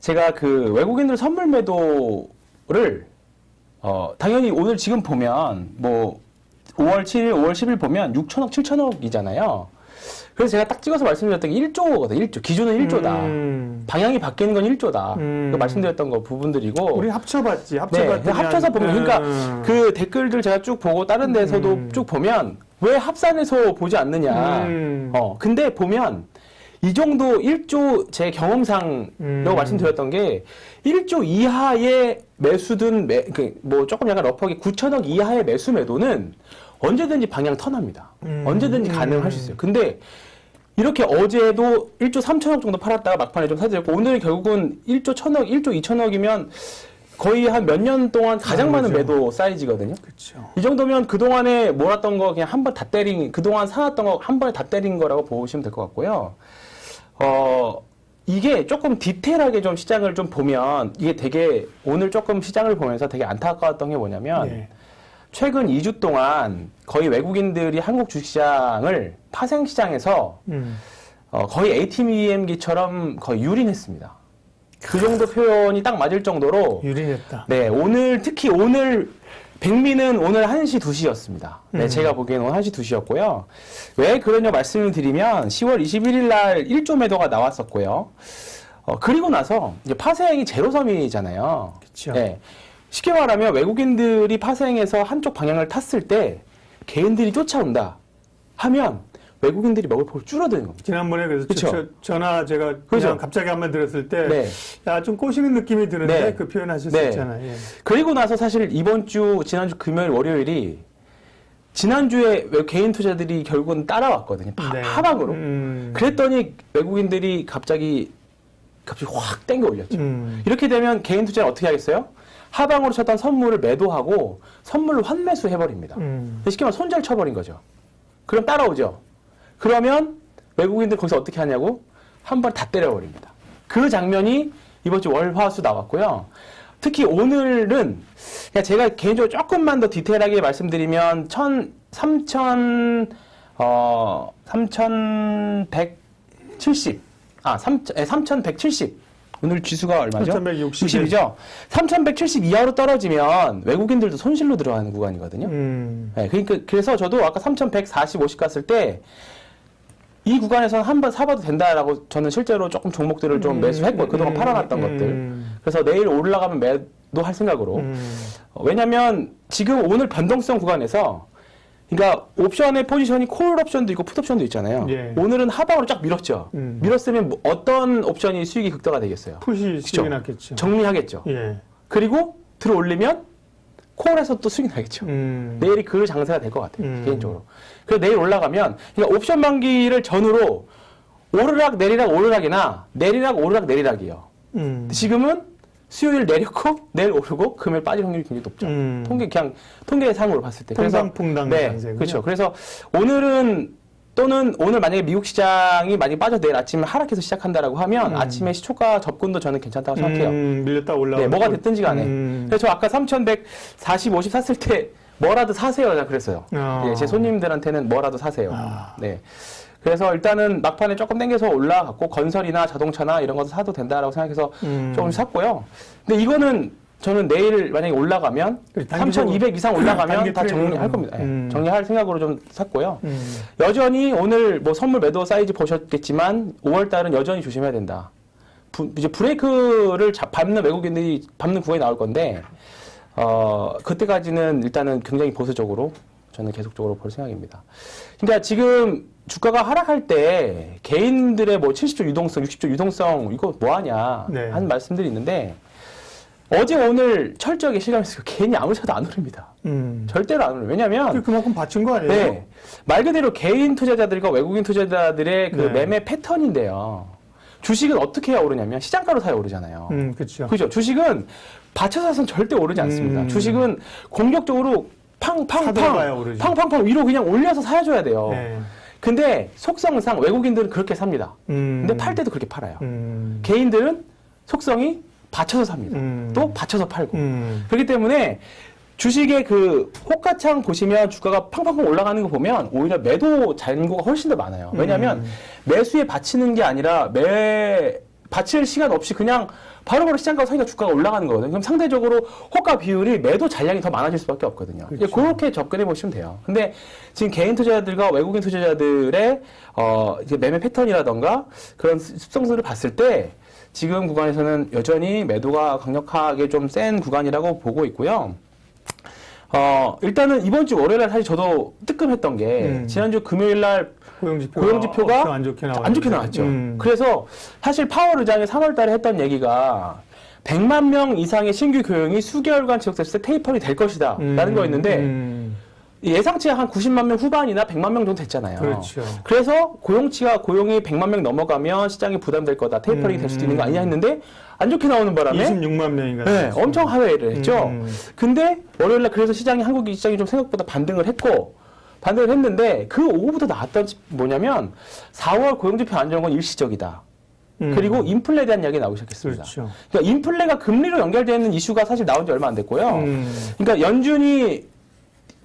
제가 그 외국인들 선물 매도를 당연히 오늘 지금 보면 뭐 5월 7일, 5월 10일 보면 6천억, 7천억이잖아요. 그래서 제가 딱 찍어서 말씀드렸던 게 1조거든. 1조. 기준은 1조다. 방향이 바뀌는 건 1조다. 말씀드렸던 거 부분들이고. 우리 합쳐봤지. 네, 합쳐서 보면 그러니까 그 댓글들 제가 쭉 보고 다른 데서도 쭉 보면 왜 합산해서 보지 않느냐. 근데 보면 이 정도 1조 제 경험상이라고 말씀드렸던 게 1조 이하의 매수든 뭐 조금 약간 러프하게 9천억 이하의 매수 매도는 언제든지 방향 턴합니다. 언제든지 가능할 수 있어요. 근데 이렇게 어제도 1조 3천억 정도 팔았다가 막판에 좀 사들였고 오늘은 결국은 1조 1천억, 1조 2천억이면 거의 한 몇 년 동안 가장 많은 그렇죠. 매도 사이즈거든요. 그렇죠. 이 정도면 그동안에 몰았던 거 그냥 한 번 다 때린, 그동안 사놨던 거 한 번에 다 때린 거라고 보시면 될 것 같고요. 이게 조금 디테일하게 좀 시장을 좀 보면 이게 되게 오늘 조금 시장을 보면서 되게 안타까웠던 게 뭐냐면 네. 최근 2주 동안 거의 외국인들이 한국 주식시장을 파생시장에서 거의 ATM기처럼 거의 유린했습니다. 그 정도 표현이 딱 맞을 정도로 유린했다. 네, 오늘 특히 오늘 백미는 오늘 1시, 2시였습니다. 네, 제가 보기에는 오늘 1시, 2시였고요. 왜 그러냐 말씀을 드리면 10월 21일 날 1조 매도가 나왔었고요. 그리고 나서 이제 파생이 제로섬이잖아요. 그렇죠. 네. 쉽게 말하면 외국인들이 파생해서 한쪽 방향을 탔을 때 개인들이 쫓아온다 하면 외국인들이 먹을 폭을 줄어드는 겁니다. 지난번에 그래서 그쵸? 전화 제가 그냥 그죠? 갑자기 한 번 들었을 때 네. 야, 좀 꼬시는 느낌이 드는데 네. 그 표현하실 네. 수 있잖아요. 예. 그리고 나서 사실 지난주 금요일, 월요일이 지난주에 개인 투자들이 결국은 따라왔거든요. 네. 하방으로. 그랬더니 외국인들이 갑자기 확 땡겨 올렸죠. 이렇게 되면 개인 투자를 어떻게 하겠어요? 하방으로 쳤던 선물을 매도하고 선물로 환매수 해버립니다. 쉽게 말하면 손절 쳐버린 거죠. 그럼 따라오죠. 그러면 외국인들 거기서 어떻게 하냐고 한 번 다 때려버립니다. 그 장면이 이번 주 월화수 나왔고요. 특히 오늘은 제가 개인적으로 조금만 더 디테일하게 말씀드리면 3,170 오늘 지수가 얼마죠? 3,160이죠. 3,170 이하로 떨어지면 외국인들도 손실로 들어가는 구간이거든요. 네, 그래서 저도 아까 3,140, 50 갔을 때 이 구간에서는 한번 사봐도 된다라고 저는 실제로 조금 종목들을 좀 매수했고 그동안 팔아놨던 것들. 그래서 내일 올라가면 매도할 생각으로. 왜냐면 지금 오늘 변동성 구간에서 그러니까 옵션의 포지션이 콜 옵션도 있고 풋 옵션도 있잖아요. 예. 오늘은 하방으로 쫙 밀었죠. 밀었으면 어떤 옵션이 수익이 극대화 되겠어요? 풋이 수익이 났겠죠. 정리하겠죠. 예. 그리고 들어 올리면 콜에서 또 수익이 나겠죠. 내일이 그 장세가 될 것 같아요. 개인적으로. 그래서 내일 올라가면 그러니까 옵션 만기를 전후로 오르락 내리락 오르락이나 내리락 오르락 내리락이에요. 지금은 수요일 내렸고 내일 오르고 금요일 빠질 확률이 굉장히 높죠. 통계상으로 봤을 때. 퐁당퐁당 네, 장세군요. 그렇죠. 그래서 오늘은 또는 오늘 만약에 미국 시장이 많이 빠져 내일 아침에 하락해서 시작한다라고 하면 아침에 시초가 접근도 저는 괜찮다고 생각해요. 밀렸다 올라오고. 네, 뭐가 됐든지 간에. 그래서 저 아까 3,140, 50 샀을 때 뭐라도 사세요. 제가 그랬어요. 네, 제 손님들한테는 뭐라도 사세요. 네. 그래서 일단은 막판에 조금 당겨서 올라갔고 건설이나 자동차나 이런 것도 사도 된다라고 생각해서 조금 샀고요. 근데 이거는 저는 내일 만약에 올라가면 3,200 이상 올라가면 다 정리할 겁니다. 네, 정리할 생각으로 좀 샀고요. 여전히 오늘 뭐 선물 매도 사이즈 보셨겠지만 5월 달은 여전히 조심해야 된다. 이제 브레이크를 밟는 외국인들이 밟는 구간이 나올 건데 그때까지는 일단은 굉장히 보수적으로 저는 계속적으로 볼 생각입니다. 그러니까 지금 주가가 하락할 때 개인들의 뭐 70조 유동성, 60조 유동성 이거 뭐 하냐 네. 하는 말씀들이 있는데 어제 오늘 철저하게 실감했어요. 개인이 아무리 사도 안 오릅니다. 절대로 안 오릅니다. 왜냐하면 그만큼 받친 거 아니에요? 네, 말 그대로 개인 투자자들과 외국인 투자자들의 그 네. 매매 패턴인데요. 주식은 어떻게 해야 오르냐면 시장가로 사야 오르잖아요. 그렇죠. 그죠? 주식은 받쳐서 사서는 절대 오르지 않습니다. 주식은 공격적으로 팡팡팡 위로 그냥 올려서 사줘야 돼요. 네. 근데 속성상 외국인들은 그렇게 삽니다. 근데 팔 때도 그렇게 팔아요. 개인들은 속성이 받쳐서 삽니다. 또 받쳐서 팔고. 그렇기 때문에 주식의 그 호가창 보시면 주가가 팡팡팡 올라가는 거 보면 오히려 매도 잔고가 훨씬 더 많아요. 왜냐하면 매수에 받치는 게 아니라 받칠 시간 없이 그냥 바로바로 시장 가서 사니까 주가가 올라가는 거거든요. 그럼 상대적으로 호가 비율이 매도 잔량이 더 많아질 수밖에 없거든요. 그렇죠. 그렇게 접근해 보시면 돼요. 근데 지금 개인 투자자들과 외국인 투자자들의 이제 매매 패턴이라던가 그런 습성들을 봤을 때 지금 구간에서는 여전히 매도가 강력하게 좀 센 구간이라고 보고 있고요. 일단은 이번 주 월요일날 사실 저도 뜨끔했던 게 지난주 금요일날 고용지표가 안 좋게 나왔죠. 그래서 사실 파월 의장이 3월 달에 했던 얘기가 100만 명 이상의 신규 고용이 수개월간 지속됐을 때 테이퍼링 될 것이다 라는 거였는데 예상치 한 90만 명 후반이나 100만 명 정도 됐잖아요. 그렇죠. 그래서 고용이 100만 명 넘어가면 시장이 부담될 거다. 테이퍼링이 될 수도 있는 거 아니냐 했는데 안 좋게 나오는 바람에 26만 명인가. 네, 엄청 하회를 했죠. 근데 월요일날 그래서 한국 시장이 좀 생각보다 반등을 했는데 그 오후부터 나왔던 뭐냐면 4월 고용지표 안 좋은 건 일시적이다. 그리고 인플레에 대한 이야기가 나오기 시작했습니다. 그렇죠. 그러니까 인플레가 금리로 연결되는 이슈가 사실 나온 지 얼마 안 됐고요. 그러니까 연준이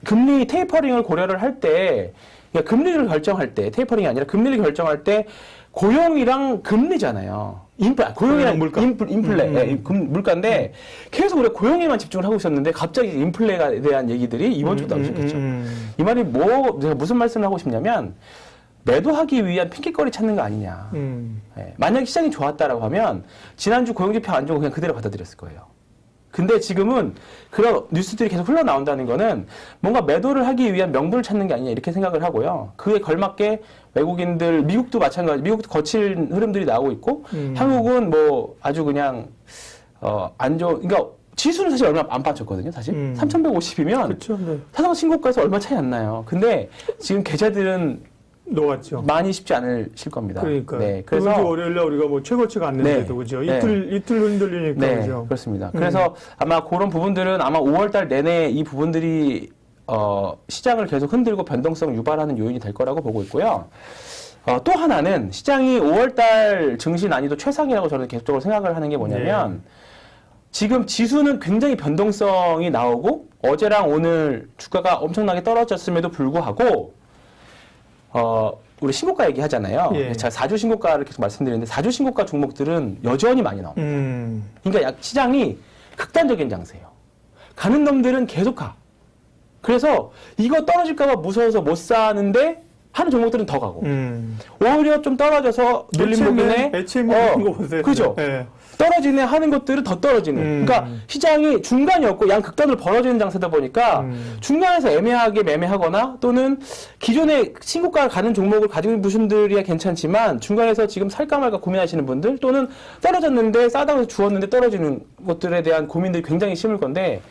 금리 테이퍼링을 고려를 할 때, 그러니까 금리를 결정할 때, 테이퍼링이 아니라 금리를 결정할 때 고용이랑 금리잖아요. 고용이랑 인플레, 물가인데 계속 우리가 고용에만 집중을 하고 있었는데 갑자기 인플레에 대한 얘기들이 이번 주도 나오기 시작했죠. 이 말이 제가 무슨 말씀을 하고 싶냐면 매도하기 위한 핑계거리 찾는 거 아니냐. 만약에 시장이 좋았다라고 하면 지난주 고용지표 안 좋은 거 그냥 그대로 받아들였을 거예요. 근데 지금은 그런 뉴스들이 계속 흘러나온다는 거는 뭔가 매도를 하기 위한 명분을 찾는 게 아니냐 이렇게 생각을 하고요. 그에 걸맞게 외국인들, 미국도 마찬가지, 미국도 거친 흐름들이 나오고 있고 한국은 뭐 아주 그냥 그러니까 지수는 사실 얼마 안 빠졌거든요. 사실 3,150이면 그렇죠. 네. 사상 신고가에서 얼마 차이 안 나요. 근데 지금 계좌들은 녹았죠. 많이 쉽지 않으실 겁니다. 그러니까. 네, 그래서 월요일날 우리가 뭐 최고치가 안 냈는데도 그죠. 이틀 흔들리니까 네, 그죠. 그렇습니다. 그래서 아마 그런 부분들은 아마 5월달 내내 이 부분들이 시장을 계속 흔들고 변동성 유발하는 요인이 될 거라고 보고 있고요. 또 하나는 시장이 5월달 증시 난이도 최상이라고 저는 계속적으로 생각을 하는 게 뭐냐면 지금 지수는 굉장히 변동성이 나오고 어제랑 오늘 주가가 엄청나게 떨어졌음에도 불구하고 우리 신고가 얘기하잖아요. 제가 4주 신고가를 계속 말씀드리는데 4주 신고가 종목들은 여전히 많이 나옵니다. 그러니까 시장이 극단적인 장세예요. 가는 놈들은 계속 가. 그래서 이거 떨어질까봐 무서워서 못 사는데 하는 종목들은 더 가고 오히려 좀 떨어져서 눌림목이네. 같은 거 보세요. 그죠? 네. 떨어지네 하는 것들은 더 떨어지는. 그러니까 시장이 중간이 없고 양극단으로 벌어지는 장세다 보니까 중간에서 애매하게 매매하거나 또는 기존에 신고가를 가는 종목을 가지고 있는 분들이야 괜찮지만 중간에서 지금 살까 말까 고민하시는 분들 또는 떨어졌는데 싸다고 해서 주웠는데 떨어지는 것들에 대한 고민들이 굉장히 심을 건데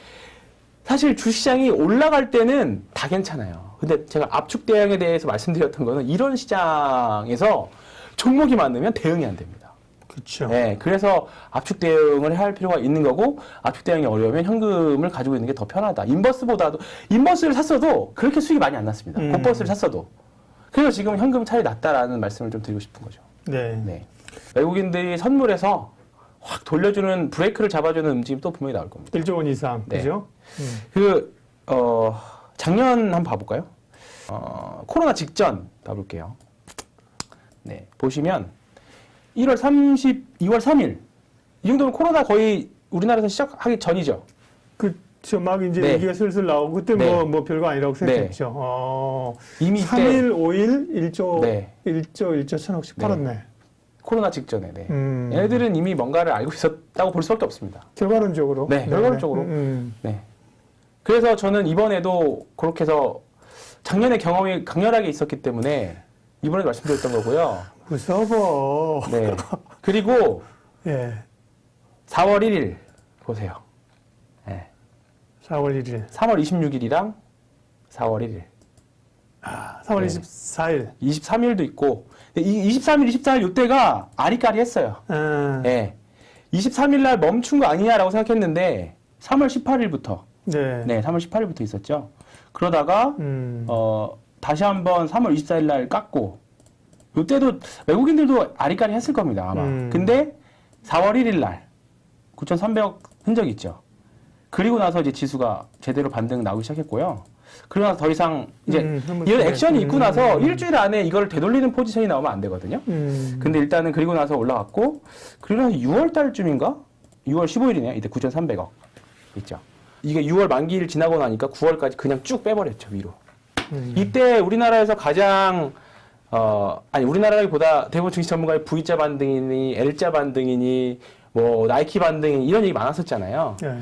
사실 주시장이 올라갈 때는 다 괜찮아요. 근데 제가 압축 대응에 대해서 말씀드렸던 거는 이런 시장에서 종목이 많으면 대응이 안 됩니다. 그렇죠. 네, 그래서 압축 대응을 할 필요가 있는 거고 압축 대응이 어려우면 현금을 가지고 있는 게 더 편하다. 인버스를 샀어도 그렇게 수익이 많이 안 났습니다. 곧버스를 샀어도. 그래서 지금 현금 차이 낮다라는 말씀을 좀 드리고 싶은 거죠. 네. 외국인들이 선물해서 확 돌려주는 브레이크를 잡아주는 움직임 또 분명히 나올 겁니다. 1조 원 이상, 네. 그죠? 작년 한번 봐볼까요? 코로나 직전 봐볼게요. 네, 보시면 2월 3일 이 정도면 코로나 거의 우리나라에서 시작하기 전이죠. 그쵸, 막 이제 얘기가 슬슬 나오고 그때 뭐 별거 아니라고 생각했죠. 이미 3일, 5일 1조 1조 천억씩 네. 팔았네. 코로나 직전에. 얘네들은 이미 뭔가를 알고 있었다고 볼 수밖에 없습니다. 결과론적으로. 네, 결과론적으로. 네. 그래서 저는 이번에도 그렇게 해서 작년에 경험이 강렬하게 있었기 때문에 이번에도 말씀드렸던 거고요. 무서워. 네. 그리고 4월 1일 보세요. 네. 4월 1일. 3월 26일이랑 4월 1일. 3월 24일. 23일도 있고. 이 23일, 24일 이때가 아리까리했어요. 네. 23일 날 멈춘 거 아니냐라고 생각했는데 3월 18일부터. 네, 3월 18일부터 있었죠. 그러다가 다시 한번 3월 24일 날 깎고 이때도 외국인들도 아리까리 했을 겁니다, 아마. 근데 4월 1일 날 9,300억 흔적이 있죠. 그리고 나서 이제 지수가 제대로 반등 나오기 시작했고요. 그러고 나서 더 이상 이제 이런 액션이 있고 나서 일주일 안에 이걸 되돌리는 포지션이 나오면 안 되거든요. 근데 일단은 그리고 나서 올라갔고, 그리고 나서 6월 달쯤인가? 6월 15일이네요. 이때 9,300억 있죠. 이게 6월 만기일 지나고 나니까 9월까지 그냥 쭉 빼버렸죠, 위로. 이때 우리나라에서 가장 아니 우리나라보다 대부분 증시 전문가의 V자 반등이니 L자 반등이니 뭐 나이키 반등이니 이런 얘기 많았었잖아요. 네.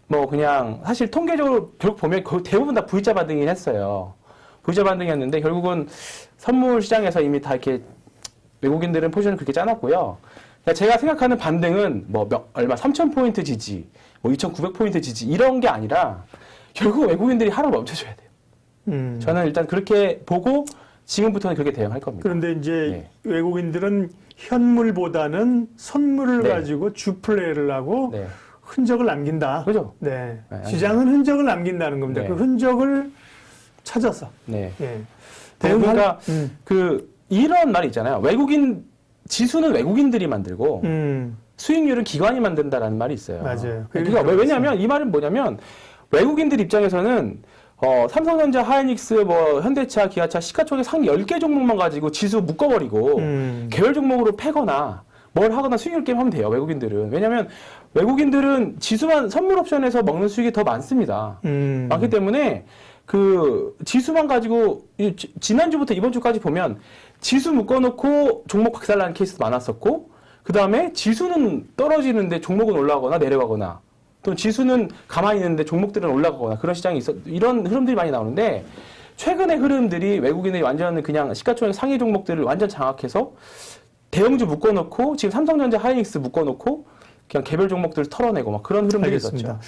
뭐 그냥 사실 통계적으로 결국 보면 거의 대부분 다 V자 반등이긴 했어요. V자 반등이었는데 결국은 선물 시장에서 이미 다 이렇게 외국인들은 포지션을 그렇게 짜놨고요. 그러니까 제가 생각하는 반등은 뭐 얼마 3,000포인트 지지, 뭐 2,900포인트 지지 이런 게 아니라 결국 외국인들이 하루 멈춰줘야 돼요. 저는 일단 그렇게 보고 지금부터는 그렇게 대응할 겁니다. 그런데 이제 외국인들은 현물보다는 선물을 네. 가지고 주플레이를 하고 네. 흔적을 남긴다. 그죠? 네. 네, 시장은 흔적을 남긴다는 겁니다. 네. 그 흔적을 찾아서. 네. 예. 그러니까 이런 말이 있잖아요. 지수는 외국인들이 만들고 수익률은 기관이 만든다라는 말이 있어요. 맞아요. 그러니까 왜냐하면 이 말은 뭐냐면 외국인들 입장에서는 삼성전자, 하이닉스, 뭐 현대차, 기아차, 시가총액 상위 10개 종목만 가지고 지수 묶어버리고 개별 종목으로 패거나 뭘 하거나 수익률 게임 하면 돼요. 외국인들은. 왜냐하면 외국인들은 지수만 선물 옵션에서 먹는 수익이 더 많습니다. 많기 때문에 그 지수만 가지고 지난주부터 이번 주까지 보면 지수 묶어놓고 종목 박살나는 케이스도 많았었고, 그 다음에 지수는 떨어지는데 종목은 올라가거나 내려가거나, 또 지수는 가만히 있는데 종목들은 올라가거나 그런 시장이 이런 흐름들이 많이 나오는데, 최근의 흐름들이 외국인들이 완전 그냥 시가총액 상위 종목들을 완전 장악해서 대형주 묶어놓고 지금 삼성전자, 하이닉스 묶어놓고 그냥 개별 종목들을 털어내고 막 그런 흐름들이 있었죠.